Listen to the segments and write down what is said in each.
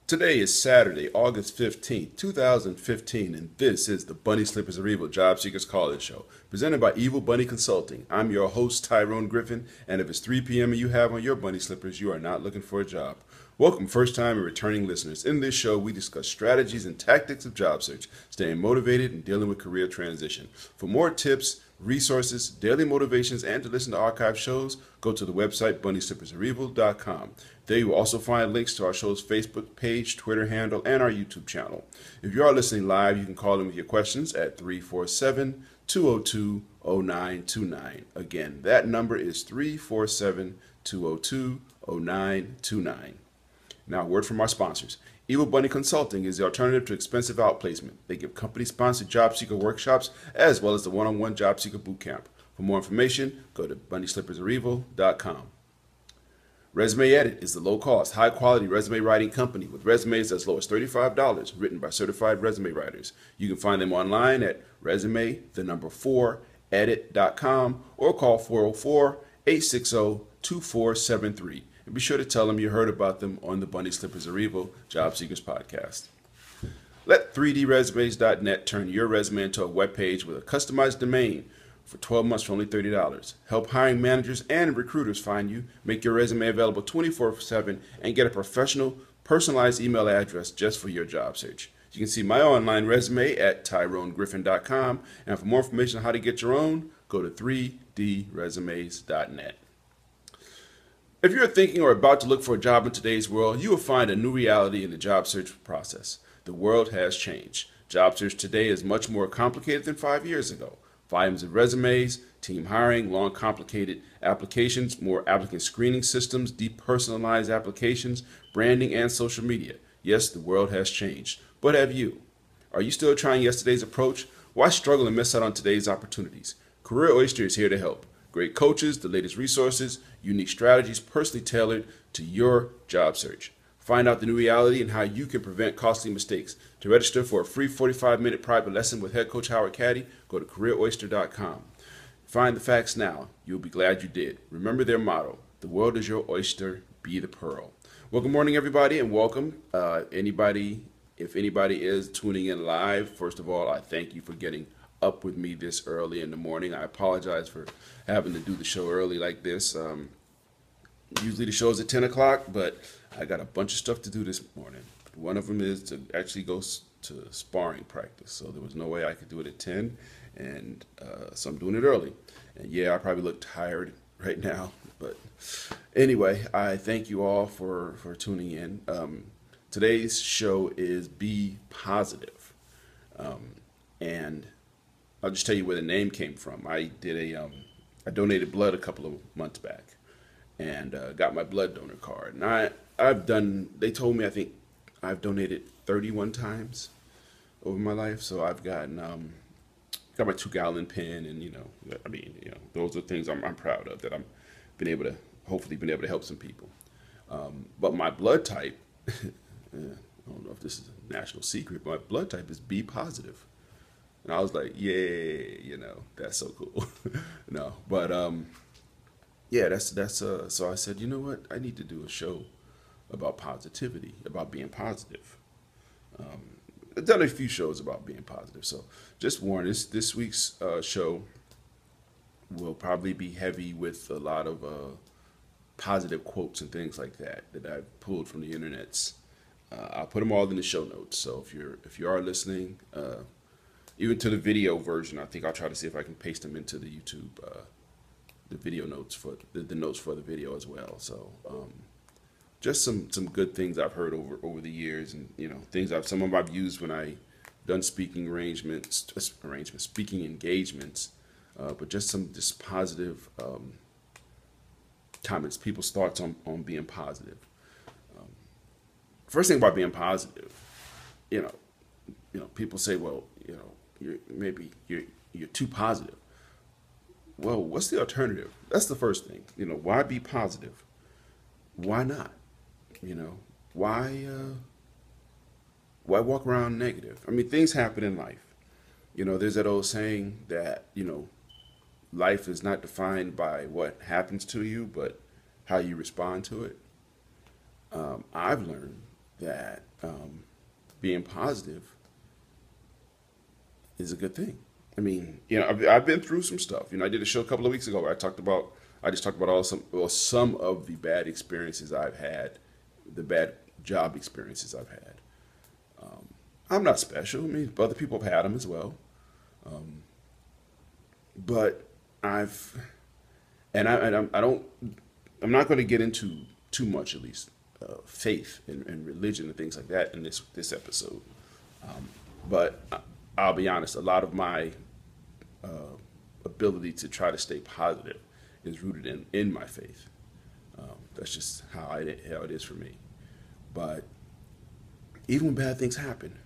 Today is Saturday, August 15th, 2015, and this is the Bunny Slippers Are Evil Job Seekers Call-In Show, presented by Evil Bunny Consulting. I'm your host, Tyrone Griffin, and if it's 3 p.m. and you have on your bunny slippers, you are not looking for a job. Welcome first-time and returning listeners. In this show, we discuss strategies and tactics of job search, staying motivated, and dealing with career transition. For more tips, resources, daily motivations, and to listen to archive shows, go to the website bunnyslippersareevil.com. There you will also find links to our show's Facebook page, Twitter handle, and our YouTube channel. If you are listening live, you can call in with your questions at 347-202-0929. Again, that number is 347-202-0929. Now, a word from our sponsors. Evil Bunny Consulting is the alternative to expensive outplacement. They give company-sponsored job seeker workshops as well as the one-on-one job seeker boot camp. For more information, go to bunnyslippersareevil.com. Resume Edit is the low-cost, high-quality resume writing company with resumes as low as $35 written by certified resume writers. You can find them online at resume4edit.com or call 404-860-2473. And be sure to tell them you heard about them on the Bunny Slippers Are Evil Job Seekers podcast. Let 3dresumes.net turn your resume into a web page with a customized domain for 12 months for only $30. Help hiring managers and recruiters find you, make your resume available 24/7, and get a professional, personalized email address just for your job search. You can see my online resume at tyronegriffin.com, and for more information on how to get your own, go to 3dresumes.net. If you're thinking or about to look for a job in today's world, you will find a new reality in the job search process. The world has changed. Job search today is much more complicated than 5 years ago. Volumes of resumes, team hiring, long complicated applications, more applicant screening systems, depersonalized applications, branding, and social media. Yes, the world has changed. But have you? Are you still trying yesterday's approach? Why struggle and miss out on today's opportunities? Career Oyster is here to help. Great coaches, the latest resources, unique strategies personally tailored to your job search. Find out the new reality and how you can prevent costly mistakes. To register for a free 45-minute private lesson with head coach Howard Caddy, go to careeroyster.com. Find the facts now. You'll be glad you did. Remember their motto, the world is your oyster, be the pearl. Well, good morning, everybody, and welcome. If anybody is tuning in live, first of all, I thank you for getting up with me this early in the morning. I apologize for having to do the show early like this. Usually the show's at 10 o'clock, but I got a bunch of stuff to do this morning. One of them is to actually go to sparring practice, so there was no way I could do it at 10, and so I'm doing it early. And yeah, I probably look tired right now, but anyway, I thank you all for tuning in. Today's show is Be Positive, and I'll just tell you where the name came from. I donated blood a couple of months back, and got my blood donor card. And they told me I think I've donated 31 times over my life. So I've got my 2-gallon pen, and those are things I'm proud of, that I'm hopefully been able to help some people. But my blood type, I don't know if this is a national secret, but my blood type is B positive. And I was like, yeah, that's so cool. No, but yeah, so I said, you know what? I need to do a show about positivity, about being positive. I've done a few shows about being positive. So just warn, this week's show will probably be heavy with a lot of positive quotes and things like that I've pulled from the internets. I'll put them all in the show notes. So if you are listening, even to the video version, I think I'll try to see if I can paste them into the YouTube, the video notes for the notes for the video as well. So just some good things I've heard over the years, and things some of I've used when I done speaking speaking engagements, but just positive comments, people's thoughts on being positive. First thing about being positive, people say, well, you're too positive. Well, what's the alternative? That's the first thing. Why be positive? Why not? Why walk around negative? I mean, things happen in life. There's that old saying that, life is not defined by what happens to you, but how you respond to it. I've learned that being positive is a good thing. I mean, I've been through some stuff. I did a show a couple of weeks ago where I just talked about some of the bad experiences I've had, the bad job experiences I've had. I'm not special. I mean, other people have had them as well. But I'm not going to get into too much, at least, faith and religion and things like that in this episode. But I'll be honest, a lot of my ability to try to stay positive is rooted in my faith. That's just how it is for me. But even when bad things happen,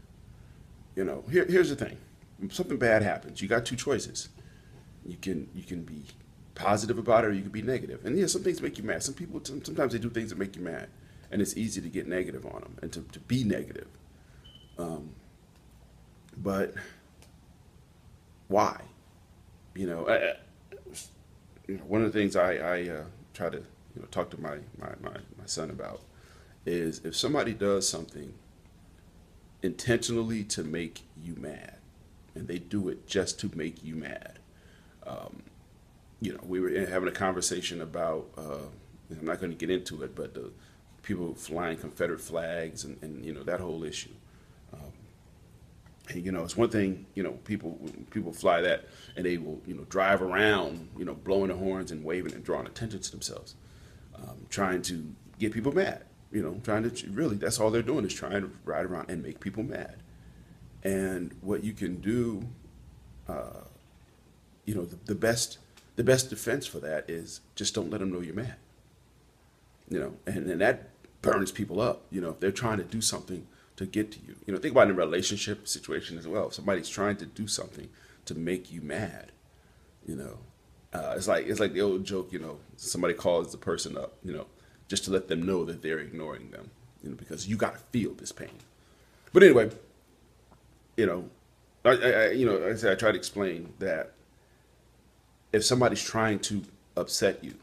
here's the thing: when something bad happens, you got two choices. You can be positive about it, or you can be negative. And some things make you mad. Some people sometimes they do things that make you mad, and it's easy to get negative on them and to be negative. But why? One of the things I try to talk to my son about is if somebody does something intentionally to make you mad, and they do it just to make you mad. We were having a conversation about, I'm not going to get into it, but the people flying Confederate flags and that whole issue. It's one thing, people fly that and they will, drive around, blowing the horns and waving and drawing attention to themselves, trying to get people mad, trying to really, that's all they're doing is trying to ride around and make people mad. And what you can do, the best defense for that is just don't let them know you're mad. And that burns people up. If they're trying to do something to get to you. Think about it in a relationship situation as well. If somebody's trying to do something to make you mad, it's like the old joke. Somebody calls the person up, just to let them know that they're ignoring them, because you got to feel this pain. But anyway, I try to explain that if somebody's trying to upset you,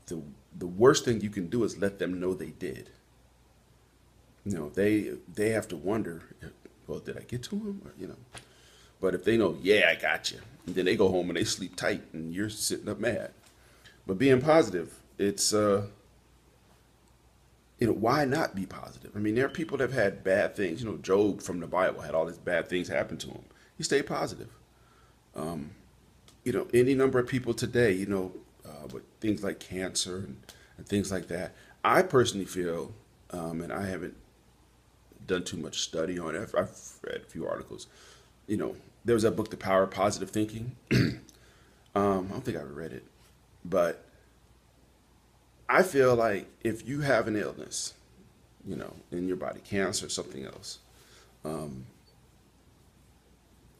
the worst thing you can do is let them know they did. They have to wonder, well, did I get to him? Or, but if they know, yeah, I got you, and then they go home and they sleep tight, and you're sitting up mad. But being positive, it's why not be positive? I mean, there are people that have had bad things. Job from the Bible had all these bad things happen to him. He stayed positive. Any number of people today, with things like cancer and things like that. I personally feel, and I haven't done too much study on it. I've read a few articles. There was that book, The Power of Positive Thinking. I don't think I read it, but I feel like if you have an illness, in your body, cancer or something else,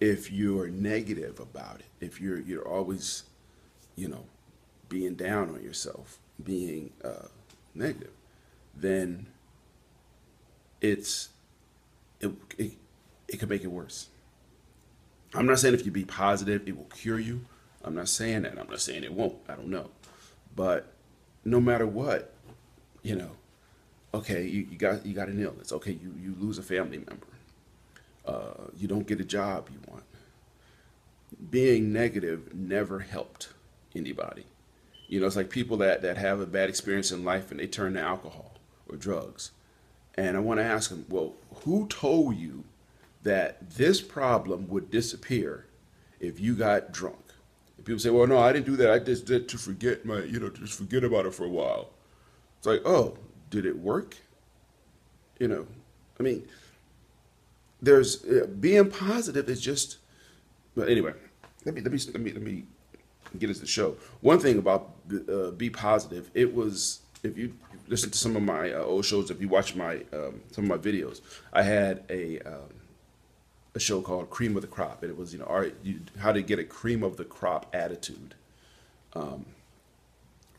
if you're negative about it, if you're always, being down on yourself, being negative, then it could make it worse. I'm not saying if you be positive, it will cure you. I'm not saying that. I'm not saying it won't. I don't know. But no matter what, okay, you got an illness. Okay, you lose a family member. You don't get a job you want. Being negative never helped anybody. It's like people that have a bad experience in life and they turn to alcohol or drugs. And I want to ask them, well, who told you that this problem would disappear if you got drunk? And people say, well, no, I didn't do that. I just did to forget just forget about it for a while. It's like, oh, did it work? I mean, there's being positive is just. But anyway, let me get us the show. One thing about be positive, it was, if you listen to some of my old shows, if you watch my some of my videos, I had a show called Cream of the Crop, and it was how to get a cream of the crop attitude.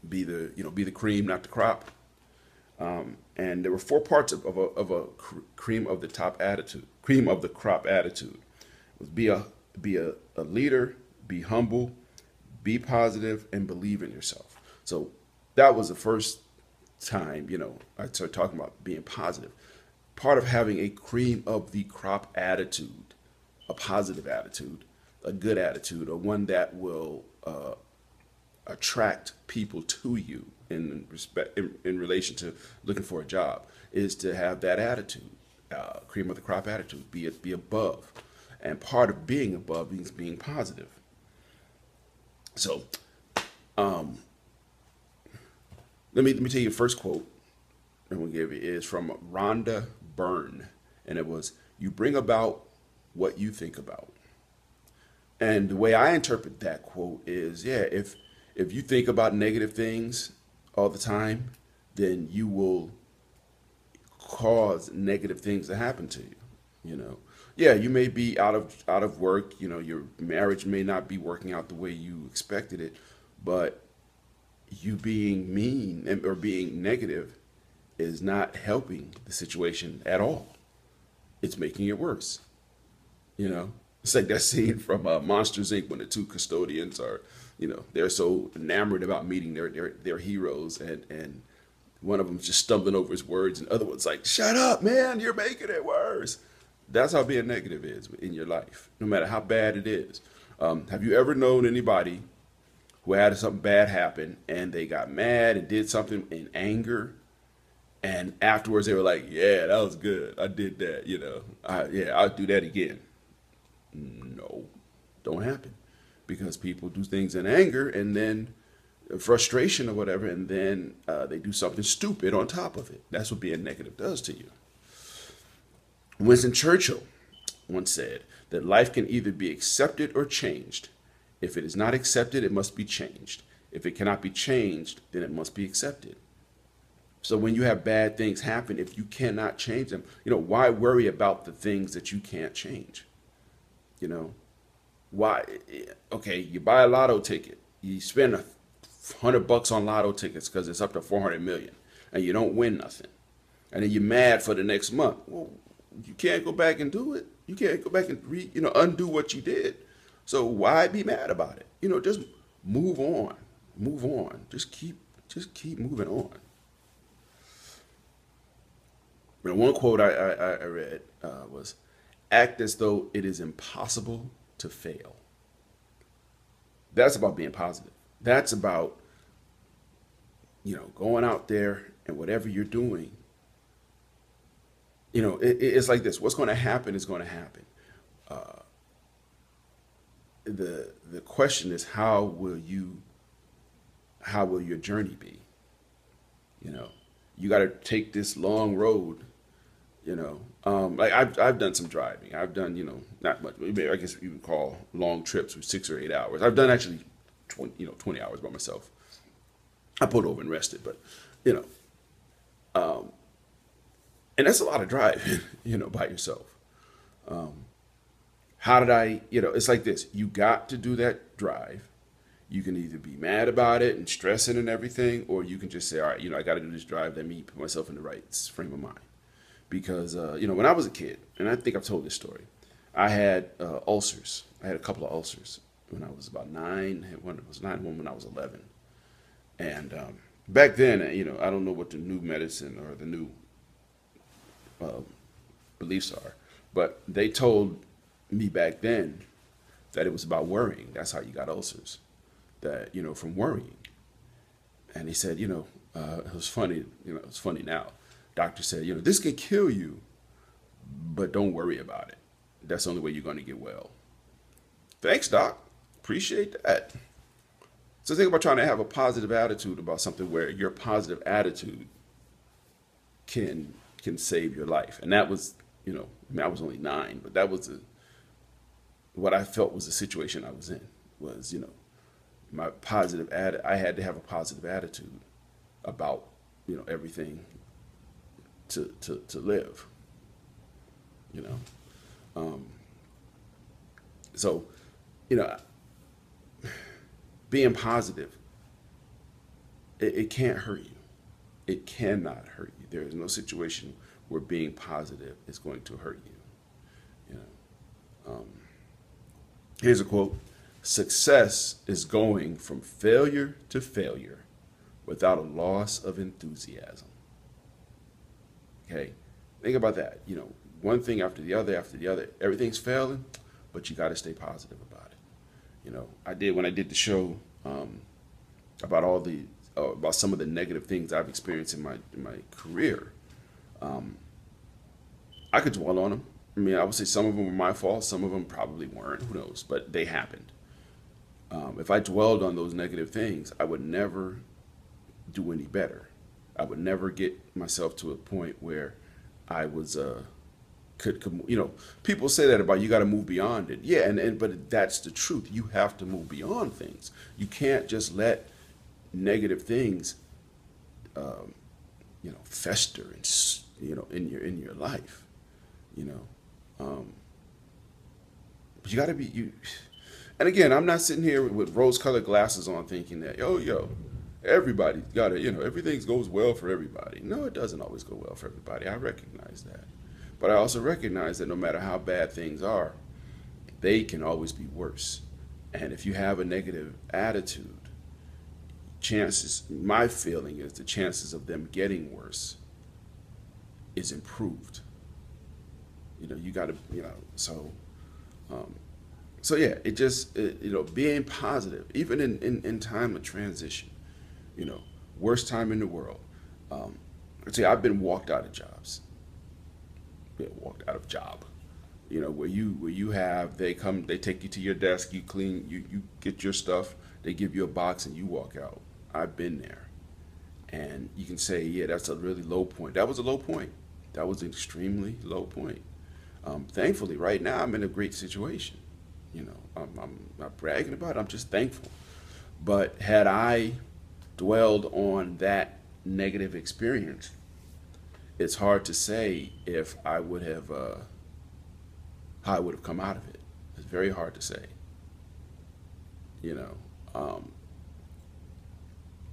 Be the cream, not the crop. And there were 4 parts of a cream of the crop attitude. It was be a leader, be humble, be positive, and believe in yourself. So that was the first time, I started talking about being positive. part of having a cream of the crop attitude, a positive attitude, a good attitude, or one that will attract people to you in relation to looking for a job, is to have that attitude, cream of the crop attitude, be above. And part of being above means being positive. So, let me tell you the first quote I'm going to give you is from Rhonda Byrne, and it was, "You bring about what you think about." And the way I interpret that quote is, yeah, if you think about negative things all the time, then you will cause negative things to happen to you. You know, yeah, you may be out of work. You know, your marriage may not be working out the way you expected it, but you being mean or being negative is not helping the situation at all. It's making it worse. You know, it's like that scene from Monsters Inc. when the two custodians are, you know, they're so enamored about meeting their heroes, and one of them's just stumbling over his words, and the other one's like, "Shut up, man! You're making it worse." That's how being negative is in your life, no matter how bad it is. Have you ever known anybody who had something bad happen and they got mad and did something in anger, and afterwards they were like, "Yeah, that was good. I did that. You know, yeah, I'll do that again." No, don't happen, because people do things in anger and then frustration or whatever, and then they do something stupid on top of it. That's what being negative does to you. Winston Churchill once said that life can either be accepted or changed. If it is not accepted, it must be changed. If it cannot be changed, then it must be accepted. So when you have bad things happen, if you cannot change them, you know, why worry about the things that you can't change? You know, why? Okay, you buy a lotto ticket, you spend $100 on lotto tickets because it's up to 400 million, and you don't win nothing, and then you're mad for the next month. Well, you can't go back and do it. You can't go back and undo what you did. So why be mad about it? You know, just move on. Move on. Just keep moving on. You know, one quote I read was, "Act as though it is impossible to fail." That's about being positive. That's about, you know, going out there and whatever you're doing, you know, it's like this. What's going to happen is going to happen. The question is, how will your journey be? You know, you got to take this long road. You know, like I've done some driving. I've done, you know, not much. I guess you would call long trips with 6 or 8 hours. I've done actually 20 hours by myself. I pulled over and rested, but you know, and that's a lot of driving, you know, by yourself. How did I, you know, it's like this. You got to do that drive. You can either be mad about it and stressing and everything, or you can just say, all right, you know, I got to do this drive. Let me put myself in the right frame of mind. Because, you know, when I was a kid, and I think I've told this story, I had ulcers. I had a couple of ulcers when I was about 9. One was 9, one when I was 11. And back then, you know, I don't know what the new medicine or the new beliefs are, but they told me back then that it was about worrying. That's how you got ulcers, that, you know, from worrying. And he said, you know, it was funny, you know, it's funny now. Doctor said, you know, this can kill you, but don't worry about it. That's the only way you're going to get well. Thanks, Doc. Appreciate that. So think about trying to have a positive attitude about something where your positive attitude can save your life. And that was, you know, I mean, I was only 9, but that was what I felt was the situation I was in. Was, you know, my positive I had to have a positive attitude about, you know, everything to live. You know, so, you know, being positive, it can't hurt you. It cannot hurt you. There is no situation where being positive is going to hurt you. You know, here's a quote: "Success is going from failure to failure, without a loss of enthusiasm." Okay, Think about that. One thing after the other, after the other. Everything's failing, but you got to stay positive about it. When I did the show about about some of the negative things I've experienced in my career. I could dwell on them. I mean, I would say some of them were my fault. Some of them probably weren't. Who knows? But they happened. If I dwelled on those negative things, I would never do any better. I would never get myself to a point where I was people say that about you got to move beyond it. Yeah, but that's the truth. You have to move beyond things. You can't just let negative things, fester and in your life. But you got to be you. And again, I'm not sitting here with rose-colored glasses on, thinking that everybody's got to everything goes well for everybody. No, it doesn't always go well for everybody. I recognize that. But I also recognize that no matter how bad things are, they can always be worse. And if you have a negative attitude, my feeling is the chances of them getting worse is improved. You got to, so yeah, being positive, even in time of transition, worst time in the world. I've been walked out of jobs. Walked out of job, where they take you to your desk, you clean, you get your stuff, they give you a box and you walk out. I've been there, and you can say, yeah, that's a really low point. That was a low point. That was an extremely low point. Thankfully, right now I'm in a great situation. I'm not bragging about it. I'm just thankful. But had I dwelled on that negative experience, it's hard to say if I would have how I would have come out of it. It's very hard to say.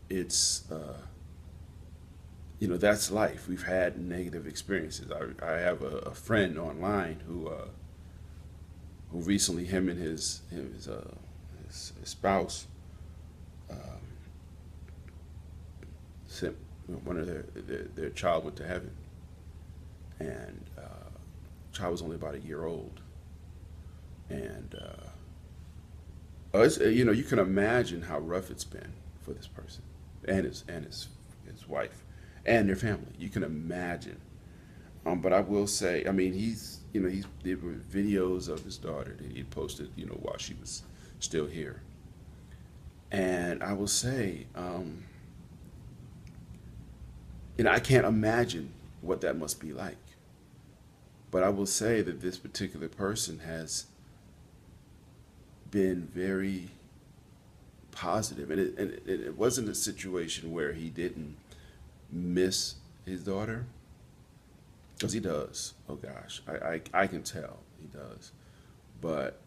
It's that's life. We've had negative experiences. I have a friend online who recently, him and his spouse sent one of their child went to heaven, and child was only about a year old, and you can imagine how rough it's been for this person and his wife and their family. You can imagine. But I will say, I mean, there were videos of his daughter that he posted, while she was still here. And I will say, I can't imagine what that must be like. But I will say that this particular person has been very positive, and it wasn't a situation where he didn't miss his daughter, because he does. Oh gosh, I can tell he does, but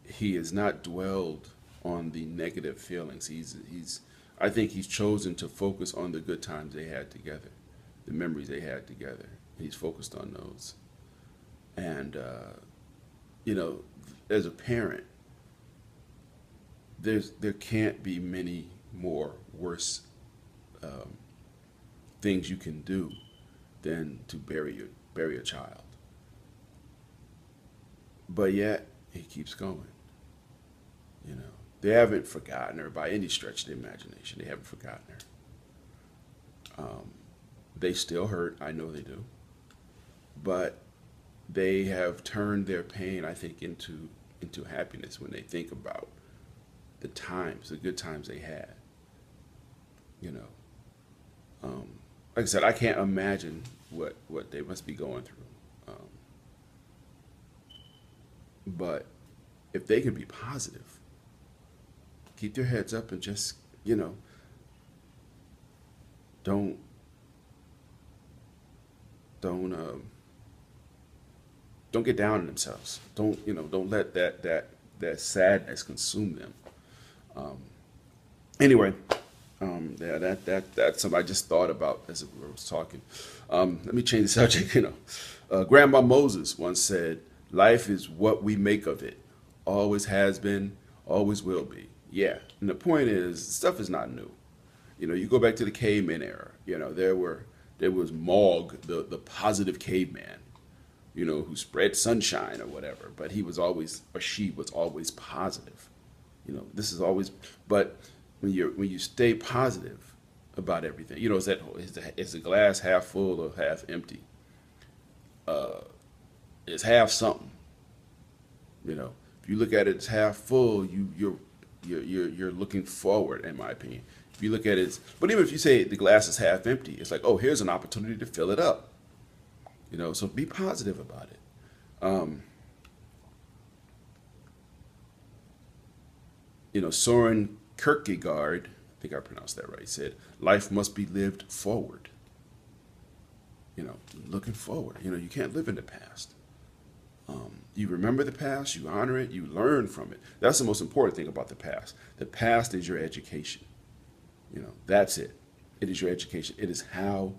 he has not dwelled on the negative feelings. I think he's chosen to focus on the good times they had together, the memories they had together. He's focused on those, and as a parent, there can't be many more worse things you can do than to bury a child. But yet he keeps going. They haven't forgotten her by any stretch of the imagination. They haven't forgotten her. They still hurt. I know they do. But they have turned their pain, I think, into happiness when they think about the good times they had. Like I said, I can't imagine what they must be going through. But if they can be positive, keep their heads up, and just don't get down on themselves. Don't let that sadness consume them. Anyway, yeah, that's something I just thought about as I was talking. Let me change the subject. Grandma Moses once said, "Life is what we make of it. Always has been, always will be." Yeah, and the point is, stuff is not new. You go back to the caveman era. There There was Mog, the positive caveman, you know, who spread sunshine or whatever. But he was always, or she was always positive. You know, this is always. But when you stay positive about everything, you know, is the glass half full or half empty? It's half something. You know, if you look at it as half full, you're looking forward, in my opinion. If you look at it, but even if you say the glass is half empty, it's like, oh, here's an opportunity to fill it up. You know, so be positive about it. You know, Soren Kierkegaard, I think I pronounced that right, said, life must be lived forward. You know, looking forward. You know, you can't live in the past. You remember the past, you honor it, you learn from it. That's the most important thing about the past. The past is your education. You know, that's it. It is your education. It is how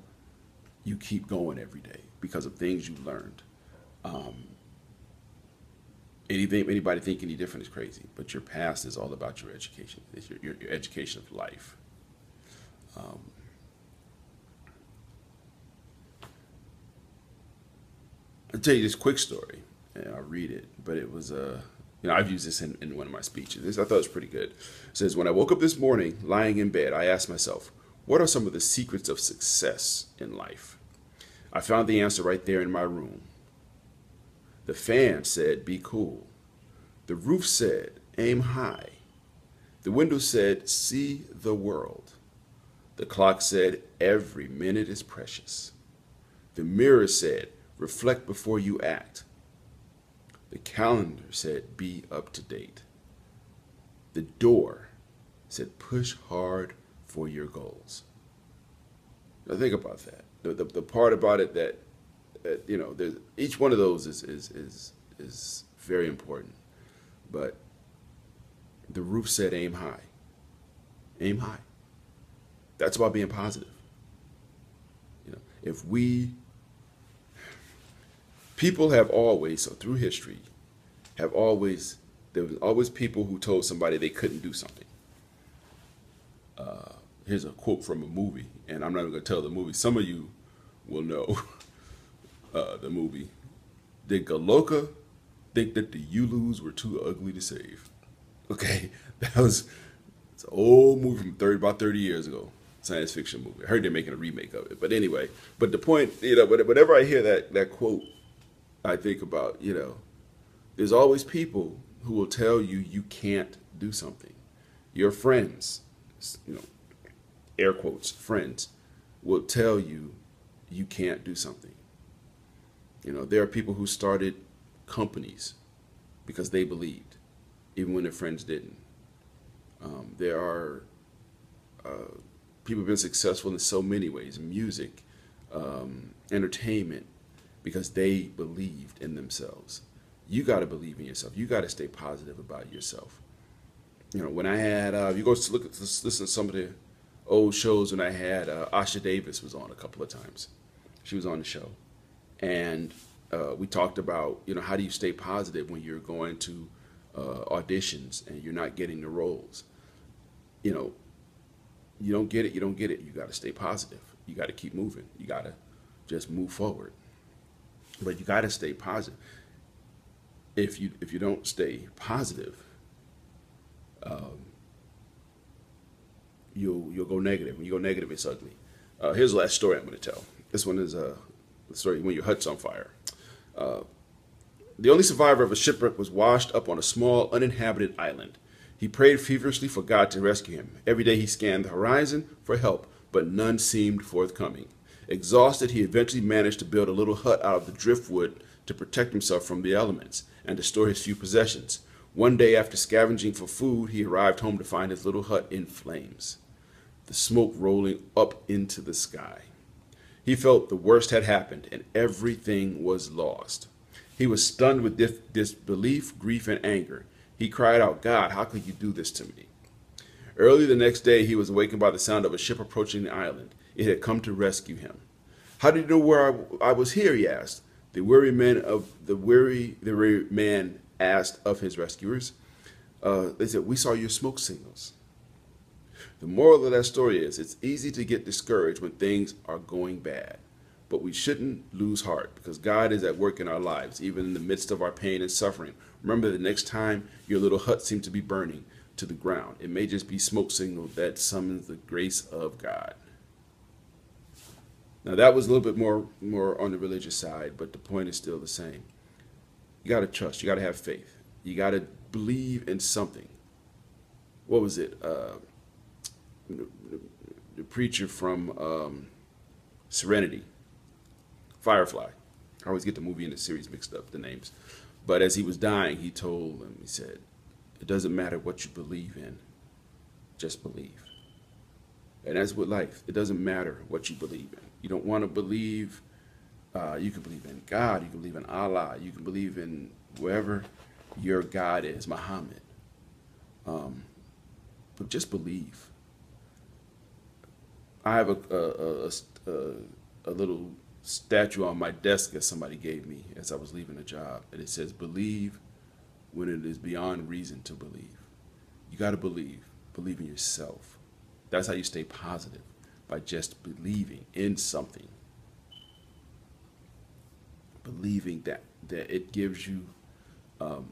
you keep going every day because of things you learned. Anybody think any different is crazy, but your past is all about your education. It's your education of life. I'll tell you this quick story, and I'll read it, but it was, you know, I've used this in one of my speeches. I thought it was pretty good. It says, when I woke up this morning, lying in bed, I asked myself, what are some of the secrets of success in life? I found the answer right there in my room. The fan said, be cool. The roof said, aim high. The window said, see the world. The clock said, every minute is precious. The mirror said, reflect before you act. The calendar said, be up to date. The door said, push hard for your goals. Now think about that. The part about it that you know, each one of those is very important. But the roof said, aim high. Aim high. That's about being positive. You know, people have always, so through history, there was always people who told somebody they couldn't do something. Here's a quote from a movie, and I'm not even going to tell the movie. Some of you will know the movie. Did Galoka think that the Ulus were too ugly to save? Okay, it's an old movie from about 30 years ago. Science fiction movie. I heard they're making a remake of it. But anyway, but the point, you know, whenever I hear that quote, I think about, you know, there's always people who will tell you you can't do something. Your friends, you know, air quotes, friends, will tell you you can't do something. You know, there are people who started companies because they believed, even when their friends didn't. There are people who've been successful in so many ways, music, entertainment, because they believed in themselves. You got to believe in yourself. You got to stay positive about yourself. You know, when I had, you go to listen to some of the old shows when I had, Asha Davis was on a couple of times. She was on the show. And we talked about, you know, how do you stay positive when you're going to auditions and you're not getting the roles? You know, you don't get it, you don't get it. You got to stay positive. You got to keep moving. You got to just move forward. But you got to stay positive. If you don't stay positive, you'll go negative. When you go negative, it's ugly. Here's the last story I'm going to tell. This one is the story when your hut's on fire. The only survivor of a shipwreck was washed up on a small, uninhabited island. He prayed feverishly for God to rescue him. Every day he scanned the horizon for help, but none seemed forthcoming. Exhausted, he eventually managed to build a little hut out of the driftwood to protect himself from the elements and to store his few possessions. One day, after scavenging for food, he arrived home to find his little hut in flames, the smoke rolling up into the sky. He felt the worst had happened and everything was lost. He was stunned with disbelief, grief, and anger. He cried out, "God, how could you do this to me?" Early the next day, he was awakened by the sound of a ship approaching the island. It had come to rescue him. "How did you know where I was here?" he asked. The weary man asked of his rescuers. They said, "We saw your smoke signals." The moral of that story is it's easy to get discouraged when things are going bad, but we shouldn't lose heart because God is at work in our lives, even in the midst of our pain and suffering. Remember, the next time your little hut seems to be burning to the ground, it may just be smoke signal that summons the grace of God. Now that was a little bit more on the religious side, but the point is still the same. You got to trust. You got to have faith. You got to believe in something. What was it? The preacher from Serenity, Firefly. I always get the movie and the series mixed up, the names. But as he was dying, he told them, he said, it doesn't matter what you believe in, just believe. And that's with life. It doesn't matter what you believe in. You don't want to believe, you can believe in God, you can believe in Allah, you can believe in whoever your God is, Muhammad. But just believe. I have a little statue on my desk that somebody gave me as I was leaving a job, and it says, believe when it is beyond reason to believe. You got to believe in yourself. That's how you stay positive, by just believing in something. Believing that it gives you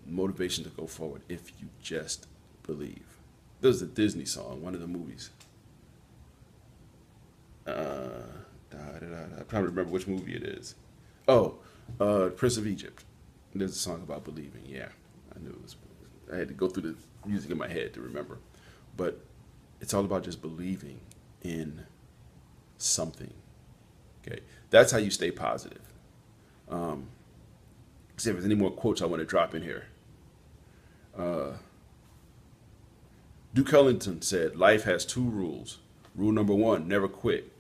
motivation to go forward if you just believe. There's a Disney song, one of the movies. I'm trying to remember which movie it is. Oh, Prince of Egypt. There's a song about believing. Yeah, I knew it was. I had to go through the music in my head to remember. But it's all about just believing in something. Okay, that's how you stay positive. See if there's any more quotes I want to drop in here. Duke Ellington said, life has two rules. Rule number one, never quit.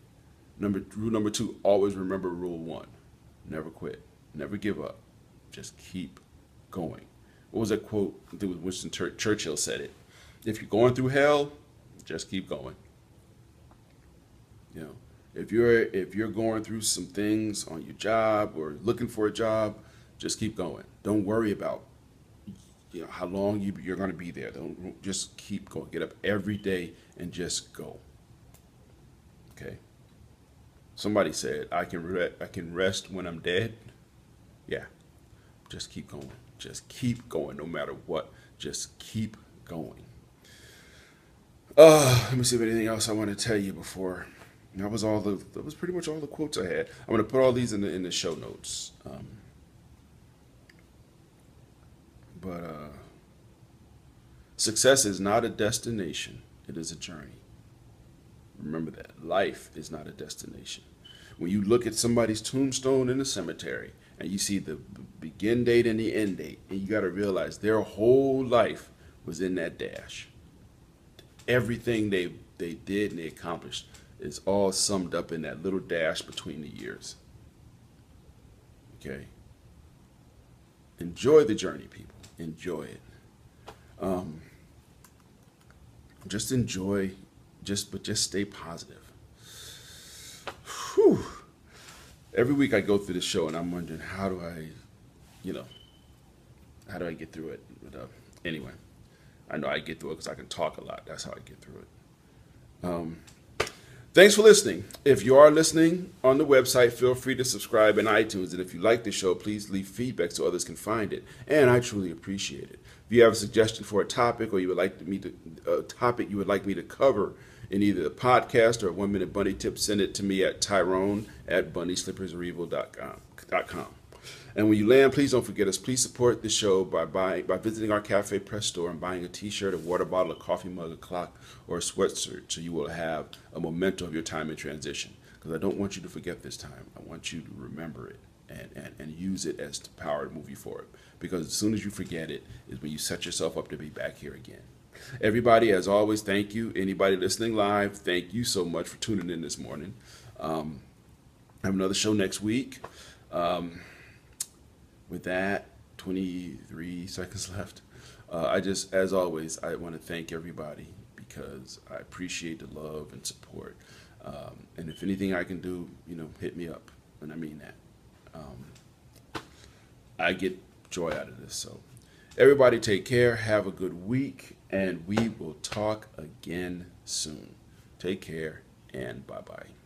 Rule number two, always remember rule one. Never quit. Never give up. Just keep going. What was that quote? I think it was Winston Churchill said it. If you're going through hell, just keep going. You know, if you're going through some things on your job or looking for a job, just keep going. Don't worry about how long you're going to be there. Don't just keep going. Get up every day and just go. Okay. Somebody said, I can rest when I'm dead. Yeah. Just keep going. Just keep going no matter what. Just keep going. Let me see if anything else I want to tell you before. That was pretty much all the quotes I had. I'm going to put all these in the show notes. Success is not a destination. It is a journey. Remember that. Life is not a destination. When you look at somebody's tombstone in the cemetery and you see the begin date and the end date, and you got to realize their whole life was in that dash. Everything they did and they accomplished is all summed up in that little dash between the years. Okay? Enjoy the journey, people. Enjoy it. Just enjoy, but just stay positive. Whew. Every week I go through the show and I'm wondering, how do I get through it? But anyway, I know I get through it because I can talk a lot. That's how I get through it. Thanks for listening. If you are listening on the website, feel free to subscribe in iTunes. And if you like the show, please leave feedback so others can find it. And I truly appreciate it. If you have a suggestion for a topic or you would like me to cover in either the podcast or a 1 Minute Bunny Tip, send it to me at Tyrone@bunnyslippersarevil.com. And when you land, please don't forget us. Please support the show by visiting our Cafe Press store and buying a T-shirt, a water bottle, a coffee mug, a clock, or a sweatshirt, so you will have a memento of your time in transition. Because I don't want you to forget this time. I want you to remember it and use it as the power to move you forward. Because as soon as you forget it is when you set yourself up to be back here again. Everybody, as always, thank you. Anybody listening live, thank you so much for tuning in this morning. I have another show next week. With that, 23 seconds left. As always, I want to thank everybody because I appreciate the love and support. And if anything I can do, hit me up. And I mean that. I get joy out of this. So Everybody take care, have a good week, and we will talk again soon. Take care, and bye-bye.